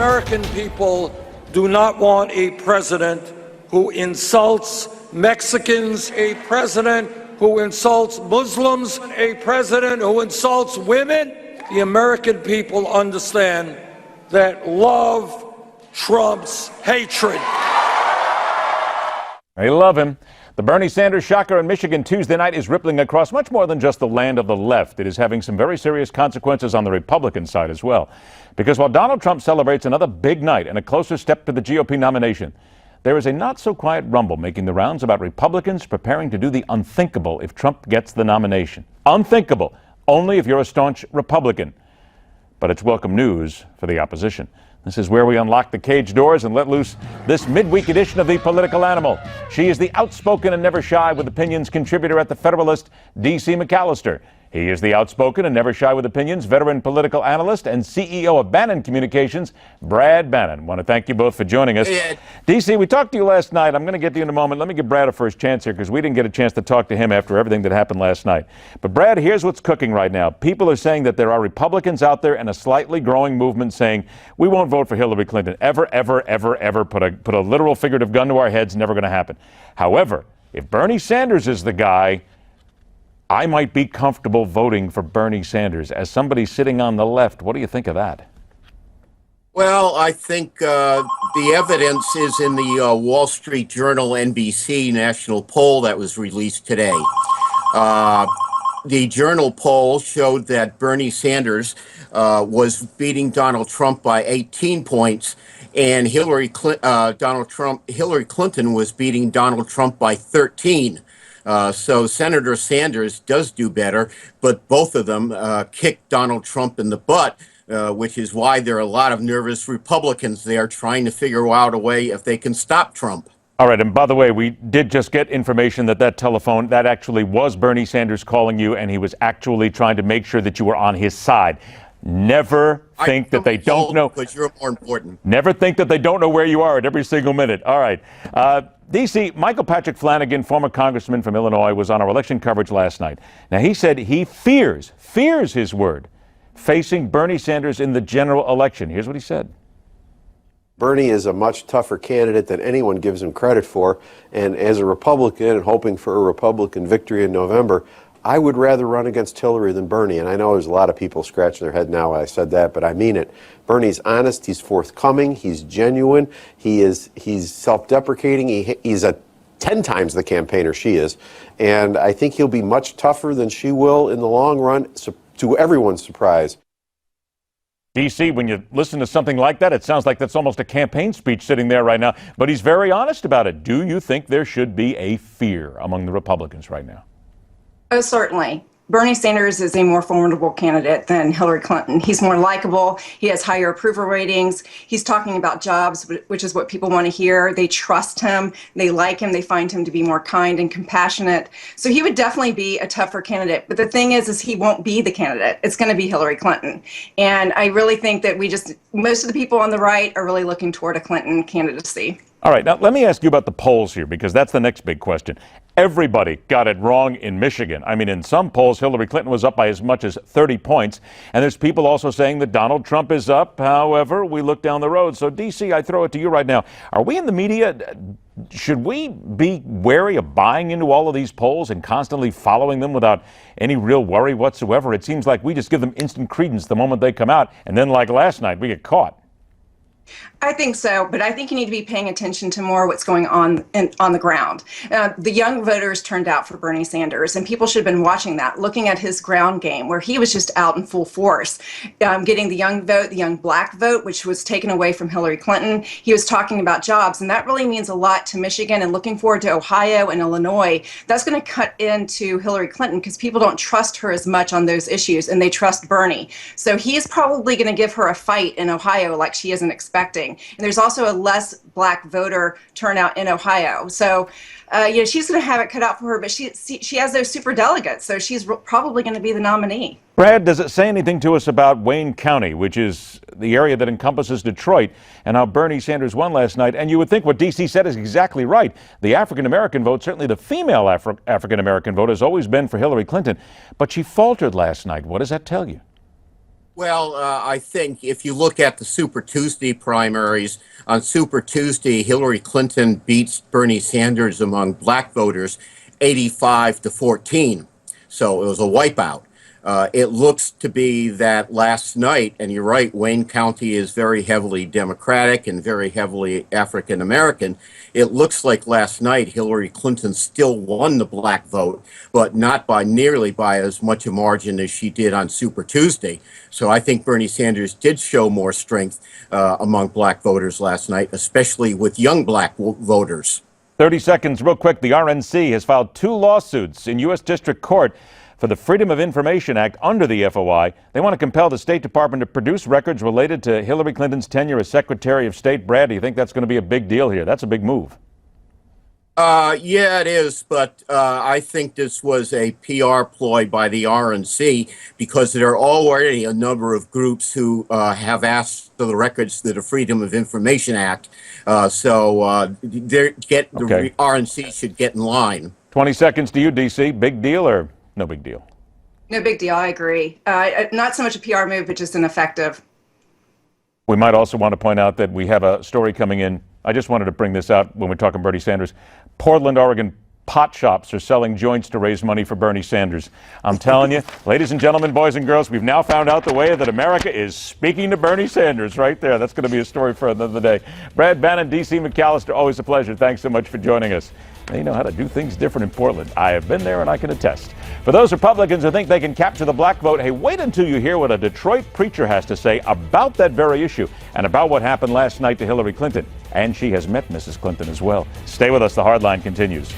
American people do not want a president who insults Mexicans, a president who insults Muslims, a president who insults women. The American people understand that love trumps hatred. They love him. The Bernie Sanders shocker in Michigan Tuesday night is rippling across much more than just the land of the left. It is having some very serious consequences on the Republican side as well. Because while Donald Trump celebrates another big night and a closer step to the GOP nomination, there is a not-so-quiet rumble making the rounds about Republicans preparing to do the unthinkable if Trump gets the nomination. Unthinkable, only if you're a staunch Republican. But it's welcome news for the opposition. This is where we unlock the cage doors and let loose this midweek edition of The Political Animal. She is the outspoken and never shy with opinions contributor at the Federalist, D.C. McAllister. He is the outspoken and never shy with opinions veteran political analyst and CEO of Bannon Communications, Brad Bannon. I want to thank you both for joining us. D.C., we talked to you last night. I'm going to get to you in a moment. Let me give Brad a first chance here because we didn't get a chance to talk to him after everything that happened last night. But Brad, here's what's cooking right now. People are saying that there are Republicans out there and a slightly growing movement saying we won't vote for Hillary Clinton. Ever, ever, ever, ever put a literal figurative gun to our heads. Never going to happen. However, if Bernie Sanders is the guy, I might be comfortable voting for Bernie Sanders. As somebody sitting on the left, what do you think of that? Well, I think the evidence is in the Wall Street Journal NBC national poll that was released today. The Journal poll showed that Bernie Sanders was beating Donald Trump by 18 points, and Hillary Clinton was beating Donald Trump by 13. So Senator Sanders does do better, but both of them kicked Donald Trump in the butt, which is why there are a lot of nervous Republicans there trying to figure out a way if they can stop Trump. All right. And by the way, we did just get information that telephone, that actually was Bernie Sanders calling you, and he was actually trying to make sure that you were on his side. Never think that they don't know. Because you're more important. Never think that they don't know where you are at every single minute. All right. D.C., Michael Patrick Flanagan, former congressman from Illinois, was on our election coverage last night. Now, he said he fears his word, facing Bernie Sanders in the general election. Here's what he said. Bernie is a much tougher candidate than anyone gives him credit for. And as a Republican and hoping for a Republican victory in November, I would rather run against Hillary than Bernie. And I know there's a lot of people scratching their head now when I said that, but I mean it. Bernie's honest, he's forthcoming, he's genuine, he's self-deprecating, he's 10 times the campaigner she is. And I think he'll be much tougher than she will in the long run, to everyone's surprise. D.C., when you listen to something like that, it sounds like that's almost a campaign speech sitting there right now. But he's very honest about it. Do you think there should be a fear among the Republicans right now? Oh, certainly. Bernie Sanders is a more formidable candidate than Hillary Clinton. He's more likable. He has higher approval ratings. He's talking about jobs, which is what people want to hear. They trust him. They like him. They find him to be more kind and compassionate. So he would definitely be a tougher candidate. But the thing is he won't be the candidate. It's going to be Hillary Clinton. And I really think that most of the people on the right are really looking toward a Clinton candidacy. All right, now let me ask you about the polls here, because that's the next big question. Everybody got it wrong in Michigan. I mean, in some polls, Hillary Clinton was up by as much as 30 points. And there's people also saying that Donald Trump is up. However, we look down the road. So, D.C., I throw it to you right now. Are we in the media, should we be wary of buying into all of these polls and constantly following them without any real worry whatsoever? It seems like we just give them instant credence the moment they come out. And then, like last night, we get caught. I think so, but I think you need to be paying attention to more what's going on on the ground. The young voters turned out for Bernie Sanders, and people should have been watching that, looking at his ground game, where he was just out in full force, getting the young vote, the young black vote, which was taken away from Hillary Clinton. He was talking about jobs, and that really means a lot to Michigan, and looking forward to Ohio and Illinois. That's going to cut into Hillary Clinton because people don't trust her as much on those issues, and they trust Bernie. So he is probably going to give her a fight in Ohio like she isn't expecting. And there's also a less black voter turnout in Ohio. So, she's going to have it cut out for her, but she has those super delegates, so she's probably going to be the nominee. Brad, does it say anything to us about Wayne County, which is the area that encompasses Detroit, and how Bernie Sanders won last night? And you would think what D.C. said is exactly right. The African-American vote, certainly the female African-American vote, has always been for Hillary Clinton, but she faltered last night. What does that tell you? Well, I think if you look at the Super Tuesday primaries, on Super Tuesday, Hillary Clinton beats Bernie Sanders among black voters 85-14. So it was a wipeout. It looks to be that last night, and you're right, Wayne County is very heavily Democratic and very heavily African American. It looks like last night Hillary Clinton still won the black vote, but not by nearly by as much a margin as she did on Super Tuesday. So I think Bernie Sanders did show more strength among black voters last night, especially with young black voters. 30 seconds, real quick. The RNC has filed 2 lawsuits in U.S. District Court for the Freedom of Information Act under the FOI. They want to compel the State Department to produce records related to Hillary Clinton's tenure as Secretary of State. Brad, do you think that's going to be a big deal here? That's a big move. Yeah, it is, but I think this was a PR ploy by the RNC because there are already a number of groups who have asked for the records to the Freedom of Information Act. So the RNC should get in line. 20 seconds to you, D.C. Big deal or no big deal? No big deal. I agree. Not so much a PR move, but just ineffective. We might also want to point out that we have a story coming in. I just wanted to bring this out when we're talking Bernie Sanders. Portland, Oregon pot shops are selling joints to raise money for Bernie Sanders. I'm telling you, ladies and gentlemen, boys and girls, we've now found out the way that America is speaking to Bernie Sanders right there. That's going to be a story for another day. Brad Bannon, D.C. McAllister, always a pleasure. Thanks so much for joining us. They know how to do things different in Portland. I have been there and I can attest. For those Republicans who think they can capture the black vote, hey, wait until you hear what a Detroit preacher has to say about that very issue and about what happened last night to Hillary Clinton. And she has met Mrs. Clinton as well. Stay with us. The Hardline continues.